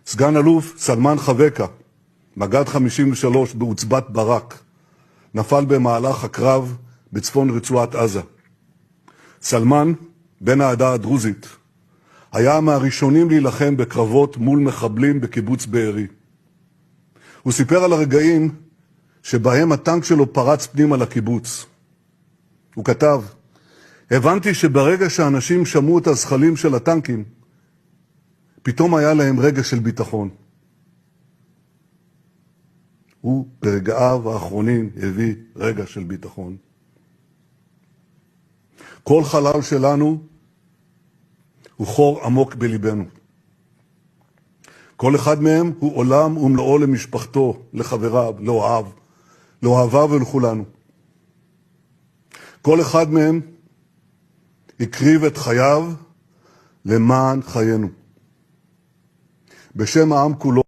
סגן אלוף סלמן חבקה, מג"ד 53 בעוצבת ברק, נפל במהלך הקרב בצפון רצועת עזה. סלמן, בן העדה הדרוזית, היה מהראשונים להילחם בקרבות מול מחבלים בקיבוץ בארי. הוא סיפר על הרגעים שבהם הטנק שלו פרץ פנימה לקיבוץ. הוא כתב, הבנתי שברגע שאנשים שמעו את הזחלים של הטנקים, פתאום היה להם רגע של ביטחון. הוא ברגעיו האחרונים הביא רגע של ביטחון. כל חלל שלנו הוא חור עמוק בליבנו. כל אחד מהם הוא עולם ומלואו למשפחתו, לחבריו, לאוהביו ולכולנו. כל אחד מהם הקריב את חייו למען חיינו. בשם העם כולו